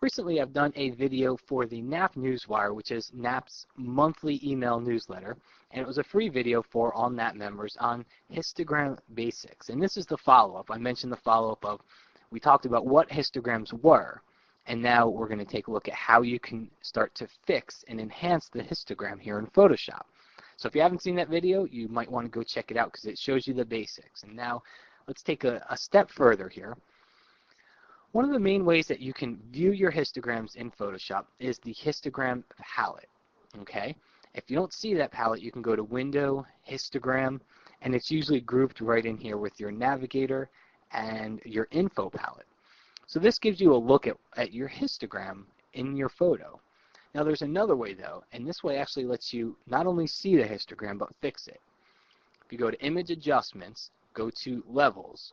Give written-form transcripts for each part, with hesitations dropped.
Recently, I've done a video for the NAP Newswire, which is NAP's monthly email newsletter, and it was a free video for all NAP members on histogram basics. And this is the follow-up. I mentioned the follow-up of, we talked about what histograms were, and now we're going to take a look at how you can start to fix and enhance the histogram here in Photoshop. So if you haven't seen that video, you might want to go check it out because it shows you the basics. And now let's take a step further here. One of the main ways that you can view your histograms in Photoshop is the histogram palette. Okay? If you don't see that palette, you can go to Window, Histogram, and it's usually grouped right in here with your navigator and your info palette. So this gives you a look at your histogram in your photo. Now there's another way though, and this way actually lets you not only see the histogram but fix it. If you go to Image Adjustments, go to Levels,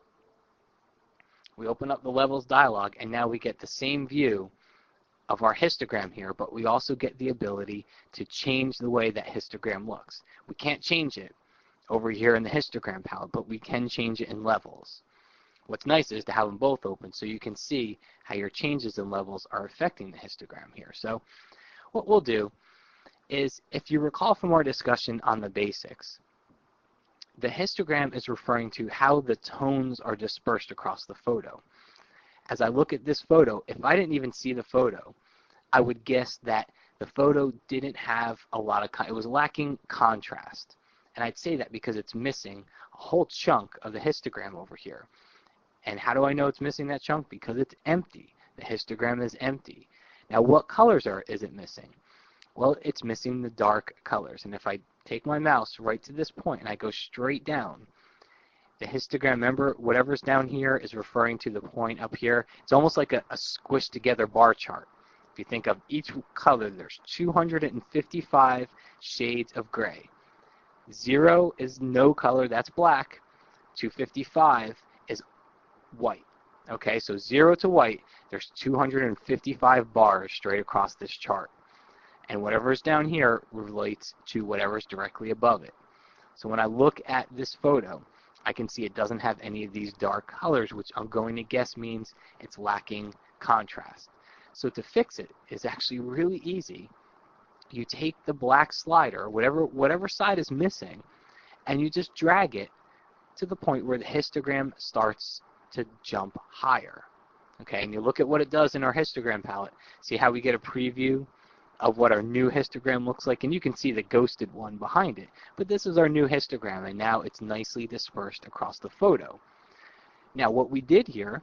we open up the Levels dialog, and now we get the same view of our histogram here, but we also get the ability to change the way that histogram looks. We can't change it over here in the histogram palette, but we can change it in Levels. What's nice is to have them both open so you can see how your changes in levels are affecting the histogram here. So what we'll do is, if you recall from our discussion on the basics, the histogram is referring to how the tones are dispersed across the photo. As I look at this photo, if I didn't even see the photo, I would guess that the photo didn't have a lot of, it was lacking contrast. And I'd say that because it's missing a whole chunk of the histogram over here. And how do I know it's missing that chunk? Because it's empty. The histogram is empty. Now what colors is it missing? Well, it's missing the dark colors. And if I take my mouse right to this point and I go straight down, the histogram, remember, whatever's down here is referring to the point up here. It's almost like a squished together bar chart. If you think of each color, there's 255 shades of gray. 0 is no color, that's black. 255 is white. Okay, so 0 to white, there's 255 bars straight across this chart. And whatever's down here relates to whatever's directly above it. So when I look at this photo, I can see it doesn't have any of these dark colors, which I'm going to guess means it's lacking contrast. So to fix it is actually really easy. You take the black slider, whatever side is missing, and you just drag it to the point where the histogram starts to jump higher. Okay, and you look at what it does in our histogram palette. See how we get a preview of what our new histogram looks like, and you can see the ghosted one behind it. But this is our new histogram, and now it's nicely dispersed across the photo. Now what we did here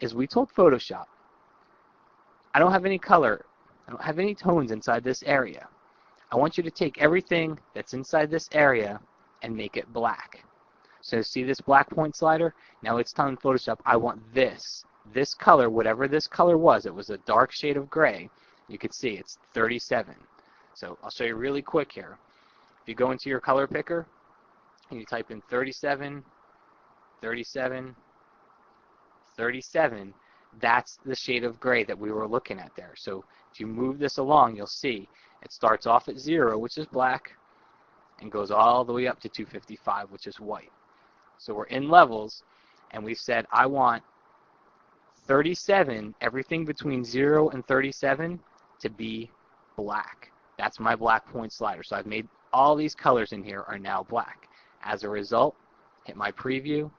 is we told Photoshop, I don't have any color, I don't have any tones inside this area. I want you to take everything that's inside this area and make it black. So see this black point slider? Now it's telling Photoshop, I want this color, whatever this color was. It was a dark shade of gray. You can see it's 37. So I'll show you really quick here. If you go into your color picker and you type in 37, 37, 37, that's the shade of gray that we were looking at there. So if you move this along, you'll see it starts off at 0, which is black, and goes all the way up to 255, which is white. So we're in levels, and we said I want 37, everything between 0 and 37, to be black. That's my black point slider. So I've made all these colors in here are now black. As a result, hit my preview.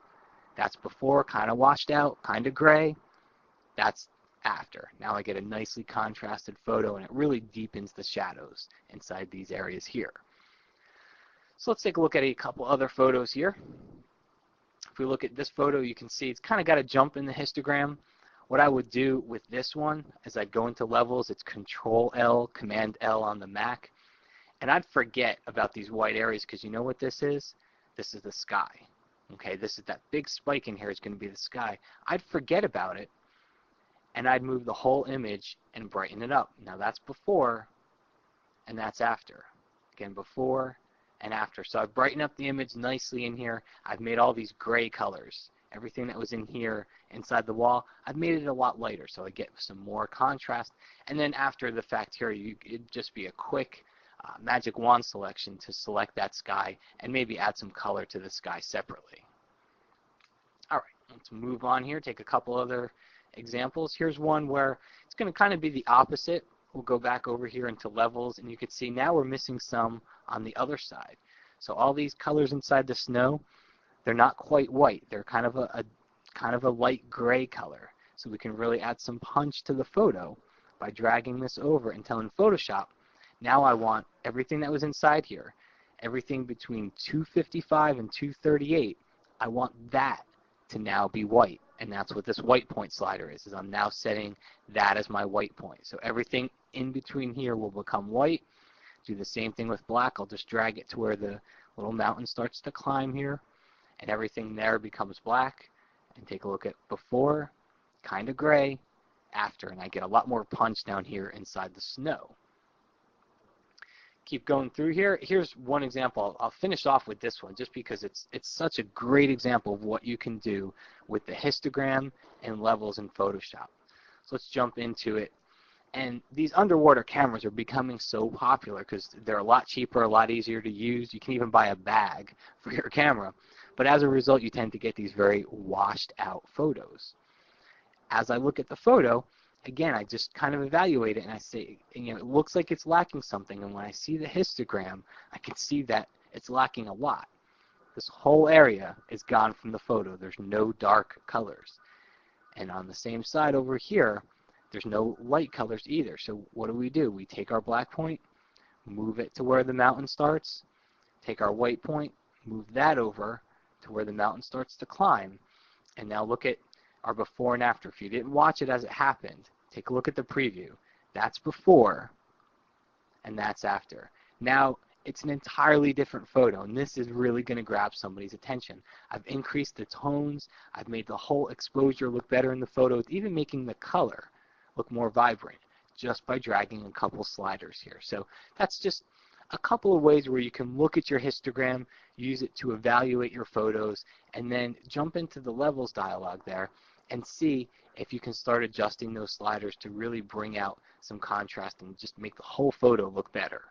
That's before, kind of washed out, kind of gray. That's after. Now I get a nicely contrasted photo, and it really deepens the shadows inside these areas here. So let's take a look at a couple other photos here. If we look at this photo, you can see it's kind of got a jump in the histogram. What I would do with this one is I'd go into levels. It's Control-L, Command-L on the Mac. And I'd forget about these white areas because you know what this is? This is the sky. Okay, this is that big spike in here is going to be the sky. I'd forget about it, and I'd move the whole image and brighten it up. Now that's before, and that's after. Again, before and after. So I've brightened up the image nicely in here. I've made all these gray colors. Everything that was in here inside the wall, I've made it a lot lighter so I get some more contrast. And then after the fact here, it'd just be a quick magic wand selection to select that sky and maybe add some color to the sky separately. All right, let's move on here, take a couple other examples. Here's one where it's going to kind of be the opposite. We'll go back over here into levels, and you can see now we're missing some on the other side. So all these colors inside the snow, they're not quite white. They're kind of a light gray color. So we can really add some punch to the photo by dragging this over and telling Photoshop, now I want everything that was inside here, everything between 255 and 238, I want that to now be white. And that's what this white point slider is I'm now setting that as my white point. So everything in between here will become white. Do the same thing with black. I'll just drag it to where the little mountain starts to climb here, and everything there becomes black. And take a look at before, kind of gray, after, and I get a lot more punch down here inside the snow. Keep going through here. Here's one example. I'll finish off with this one just because it's such a great example of what you can do with the histogram and levels in Photoshop. So let's jump into it. And these underwater cameras are becoming so popular because they're a lot cheaper, a lot easier to use. You can even buy a bag for your camera. But as a result, you tend to get these very washed out photos. As I look at the photo, again, I just kind of evaluate it and I say, it looks like it's lacking something. And when I see the histogram, I can see that it's lacking a lot. This whole area is gone from the photo. There's no dark colors. And on the same side over here, there's no light colors either. So what do? We take our black point, move it to where the mountain starts, take our white point, move that over to where the mountain starts to climb. And now look at our before and after. If you didn't watch it as it happened, take a look at the preview. That's before, and that's after. Now, it's an entirely different photo, and this is really going to grab somebody's attention. I've increased the tones. I've made the whole exposure look better in the photo. It's even making the color look more vibrant just by dragging a couple sliders here. So that's just a couple of ways where you can look at your histogram, use it to evaluate your photos, and then jump into the levels dialog there and see if you can start adjusting those sliders to really bring out some contrast and just make the whole photo look better.